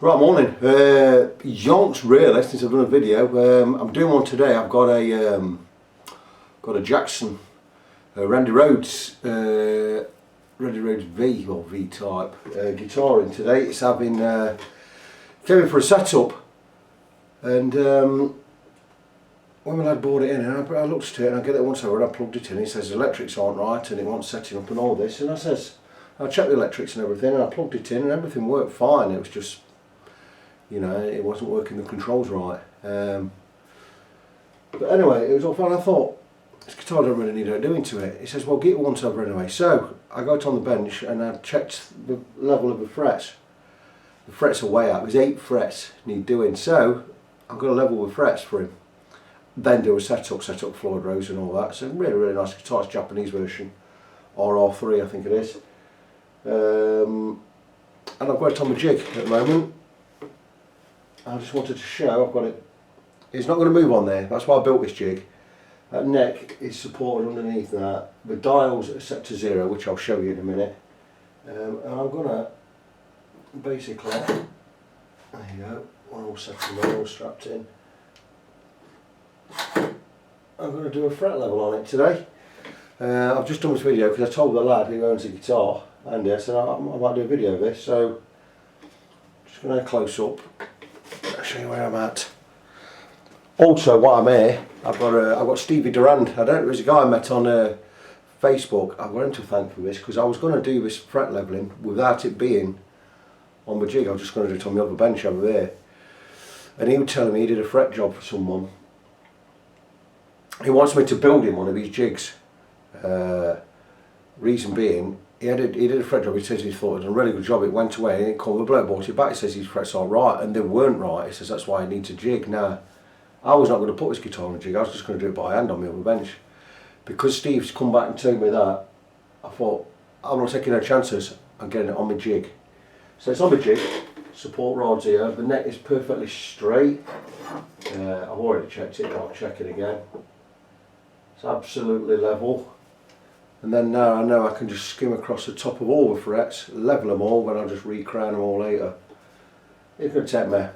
Right, morning. Yonks really since I've done a video. I'm doing one today. I've got a Jackson, Randy Rhoads, Randy Rhoads V or V type guitar in today. It's having came in for a setup, and when my lad brought it in, and I looked at it and I get it once over and I plugged it in. He says the electrics aren't right and it wants setting up and all this, and I checked the electrics and everything, and I plugged it in and everything worked fine. It was just, you know, it wasn't working the controls right. But anyway, it was all fine. I thought, this guitar don't really need doing to it. He says, well, get it once over anyway. So I got on the bench and I checked the level of the frets. The frets are way up. There's 8 frets need doing. So I've got to level the frets for him. Then do a set up Floyd Rose and all that. So really, really nice guitar. It's Japanese version, RR3 I think it is. And I've got it on the jig at the moment. I just wanted to show I've got it. It's not going to move on there. That's why I built this jig. That neck is supported underneath that. The dials are set to 0, which I'll show you in a minute. And I'm going to basically, there you go, one all set in there, all strapped in. I'm going to do a fret level on it today. I've just done this video because I told the lad who owns the guitar, Andy, I said I might do a video of this, so just going to close up. I'll show you where I'm at. Also, while I'm here, I've got Stevie Durand. There's a guy I met on Facebook. I've got him to thank for this because I was going to do this fret leveling without it being on the jig. I was just going to do it on the other bench over there. And he was telling me he did a fret job for someone. He wants me to build him one of these jigs. Reason being, he did a fret job. He says he thought he'd done a really good job. It went away and he didn't come. The bloke brought it back. He says his frets are right, and they weren't right. He says that's why he needs a jig. Now, I was not going to put this guitar on a jig. I was just going to do it by hand on my other bench. Because Steve's come back and told me that, I thought I'm not taking no chances. I'm getting it on my jig. So it's on my jig. Support rods here. The neck is perfectly straight. I've already checked it. I'll check it again. It's absolutely level. And then now I know I can just skim across the top of all the frets, level them all, then I'll just recrown them all later. It's going to take me,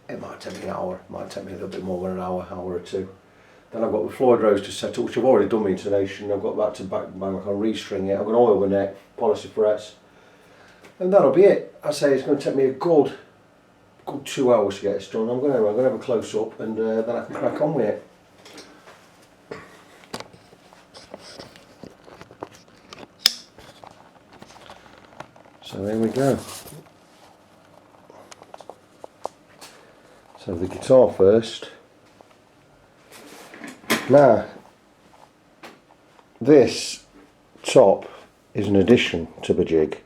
it might take me an hour, it might take me a little bit more than an hour or two. Then I've got the Floyd Rose to set up, which I've already done my intonation. I've got that to back, I can restring it, I'm going to oil the neck, polish the frets, and that'll be it. I say it's going to take me a good 2 hours to get this done. I'm going to have a close up, and then I can crack on with it. So there we go. So the guitar first. Now, this top is an addition to the jig.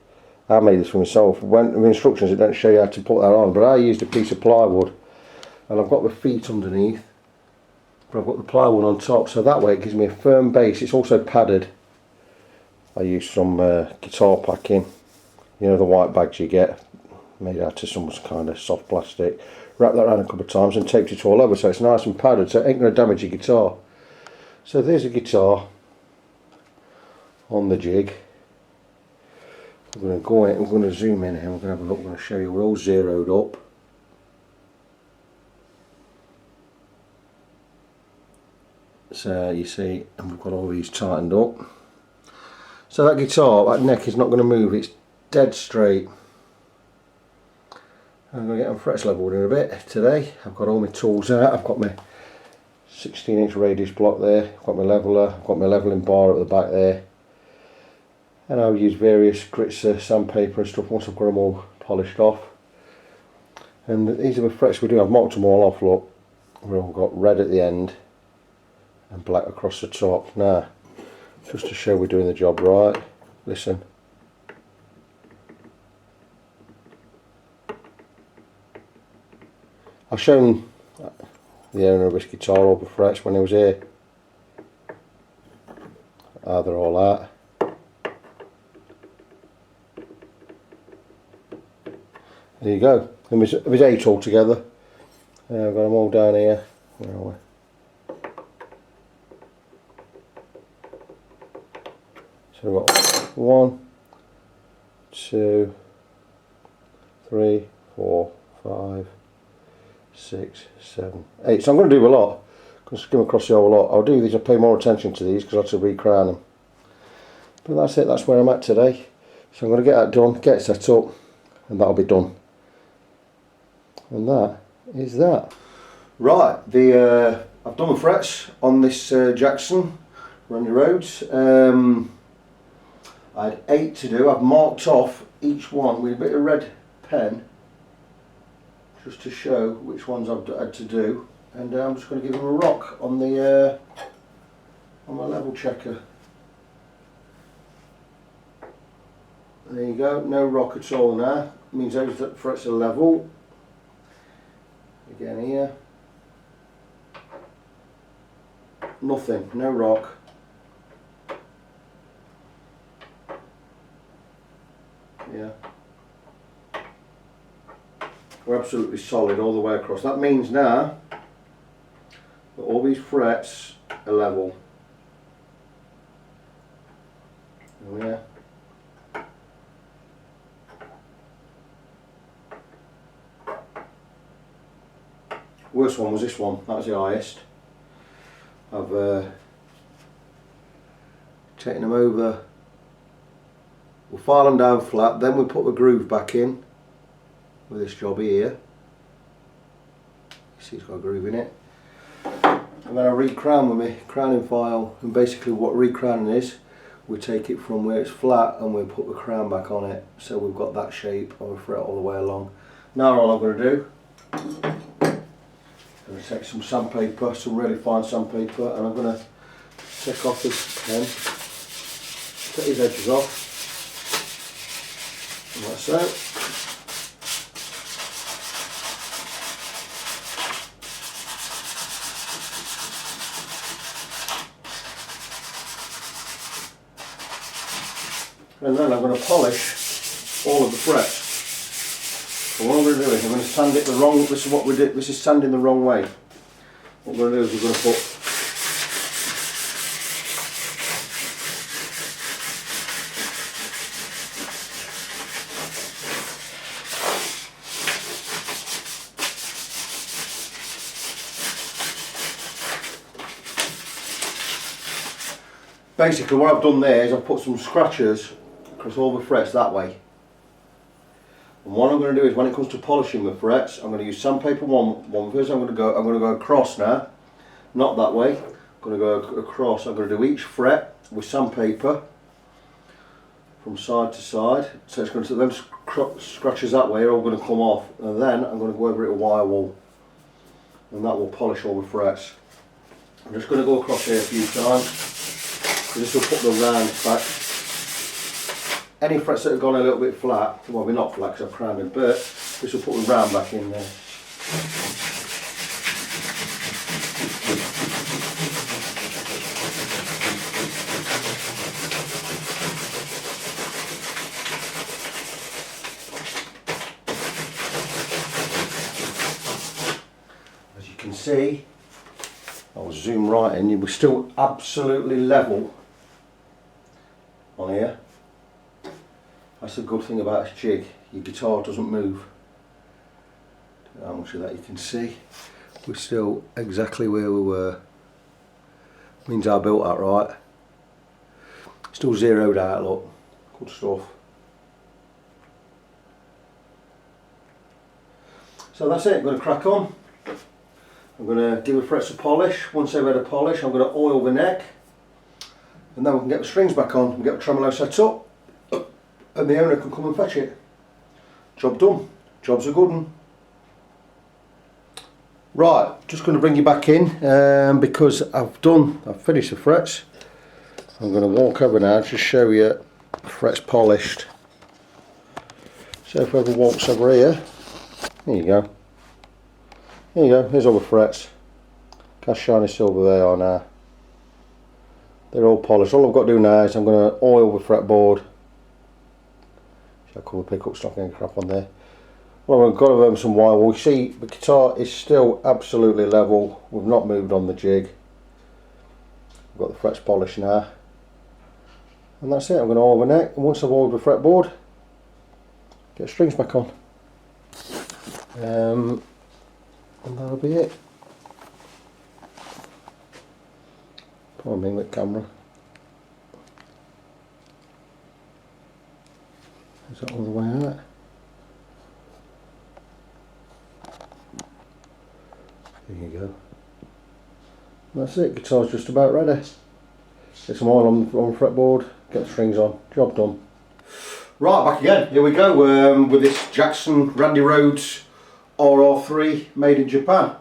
I made this for myself. When the instructions, it don't show you how to put that on, but I used a piece of plywood, and I've got the feet underneath, but I've got the plywood on top, so that way it gives me a firm base. It's also padded. I used some guitar packing. You know, the white bags you get, made out of some kind of soft plastic. Wrapped that around a couple of times and taped it all over so it's nice and padded, so it ain't going to damage your guitar. So there's a guitar on the jig. I'm going to go in, I'm going to zoom in here, we're going to have a look, I'm going to show you we're all zeroed up. So you see, and we've got all these tightened up. So that guitar, that neck is not going to move, it's dead straight. I'm going to get them frets leveled in a bit today. I've got all my tools out. I've got my 16-inch radius block there. I've got my leveler. I've got my leveling bar at the back there. And I'll use various grits of sandpaper and stuff once I've got them all polished off. And these are the frets we do. I've marked them all off, look. We've all got red at the end and black across the top. Now, just to show we're doing the job right, listen. I've shown the owner of this guitar all the frets when he was here. They're all out. There you go. And there's 8 altogether. I've got them all down here. Where are we? So we've got 1, 2, 3, 4, 5, 6, 7, 8. So I'm going to do a lot. I'm going to skim across the whole lot. I'll do these, I'll pay more attention to these because I have to re-crown them. But that's it, that's where I'm at today. So I'm going to get that done, get it set up, and that'll be done. And that is that. Right, I've done the frets on this Jackson Randy Rhoads. I had 8 to do. I've marked off each one with a bit of red pen just to show which ones I've had to do, and I'm just going to give them a rock on the on my level checker. There you go, no rock at all now. It means those frets are level. Again here, nothing, no rock. Yeah, we're absolutely solid all the way across. That means now that all these frets are level. Oh yeah. Worst one was this one, that was the highest. I've taken them over, we'll file them down flat, then we'll put the groove back in with this job here. You see it's got a groove in it. And then I re-crown with my crowning file, and basically what re-crowning is, we take it from where it's flat and we put the crown back on it, so we've got that shape on the fret all the way along. Now all I'm going to do, I'm going to take some sandpaper, some really fine sandpaper, and I'm going to take off this pen, take these edges off, like so. And then I'm going to polish all of the frets. So what I'm going to do is I'm going to sand it the wrong, this is what we did, this is sanding the wrong way. What we're going to do is we're going to put basically what I've done there is I've put some scratchers across all the frets that way. And what I'm going to do is when it comes to polishing the frets, I'm going to use sandpaper one first. I'm going to go across now, not that way. I'm going to go across. I'm going to do each fret with sandpaper from side to side. So it's going to them scratches that way are all going to come off, and then I'm going to go over it with wire wool, and that will polish all the frets. I'm just going to go across here a few times. This will put the round back. Any frets that have gone a little bit flat, well we're not flat because I've crowned them, but this will put the round back in there. As you can see, I'll zoom right in, you were still absolutely level on here. That's the good thing about this jig, your guitar doesn't move. How much of that you can see. We're still exactly where we were. Means I built that right. Still zeroed out, look. Good stuff. So that's it, I'm going to crack on. I'm going to give the frets a polish. Once they've had a polish, I'm going to oil the neck. And then we can get the strings back on and get the tremolo set up. And the owner can come and fetch it. Job done. Job's a good one. Right, just going to bring you back in because I've finished the frets. I'm going to walk over now, just show you the frets polished. So if whoever walks over here, there you go. There you go, here's all the frets. Cast shiny silver they are now. They're all polished. All I've got to do now is I'm going to oil the fretboard. I'll call the pickup stocking and crap on there. Well, I've got to have some wire wool. You see, the guitar is still absolutely level. We've not moved on the jig. I've got the frets polished now. And that's it. I'm going to oil the neck. And once I've oiled the fretboard, get the strings back on. And that'll be it. Pardon me with camera. Is that all the way out? There you go. That's it, guitar's just about ready. Get some oil on the fretboard, get the strings on, job done. Right, back again, here we go with this Jackson Randy Rhoads RR3 made in Japan.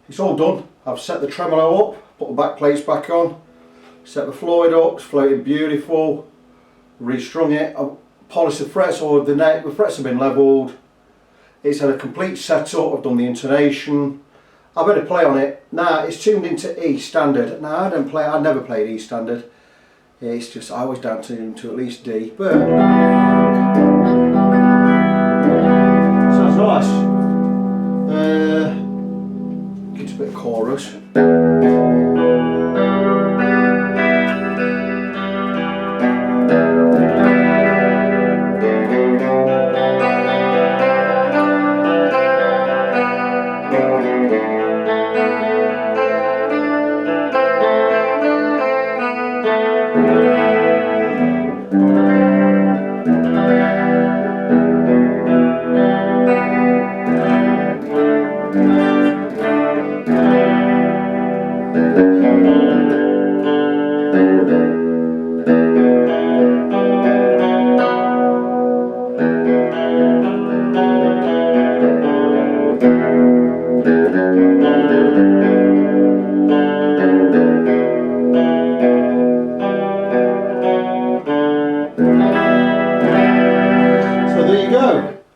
It's all done. I've set the tremolo up, put the back plates back on, set the Floyd up, it's floating beautiful, restrung it, I've polished the frets, or the frets have been levelled. It's had a complete setup, I've done the intonation. I've had a play on it. Now it's tuned into E standard. Now I never played E standard. It's just I always down tuned to at least D. But sounds nice. Gets a bit of chorus.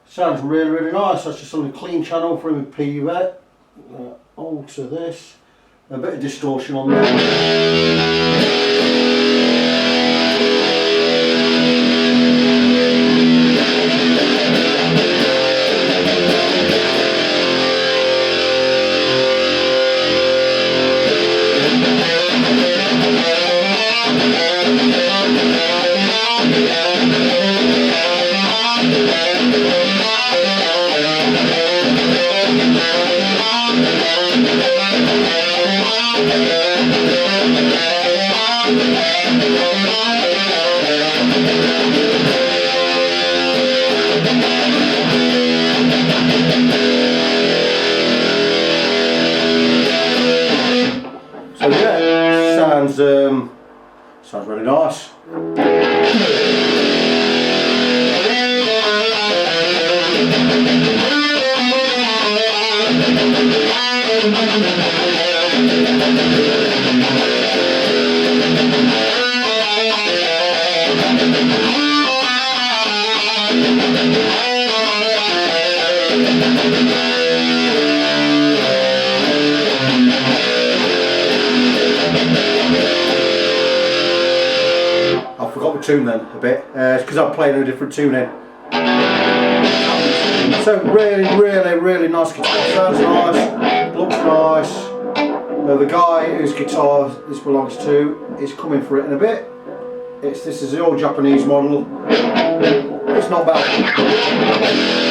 Sounds really, really nice. That's just on the clean channel from a PVET. Alter this. A bit of distortion on there. So yeah, sounds really nice. I forgot the tune then a bit, it's because I'm playing a different tune in. So really nice guitar, sounds nice, looks nice. The guy whose guitar this belongs to is coming for it in a bit. This is the old Japanese model, it's not bad.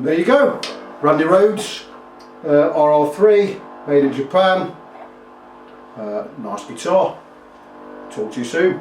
there you go, Randy Rhoads RR3, made in Japan. Nice guitar. Talk to you soon.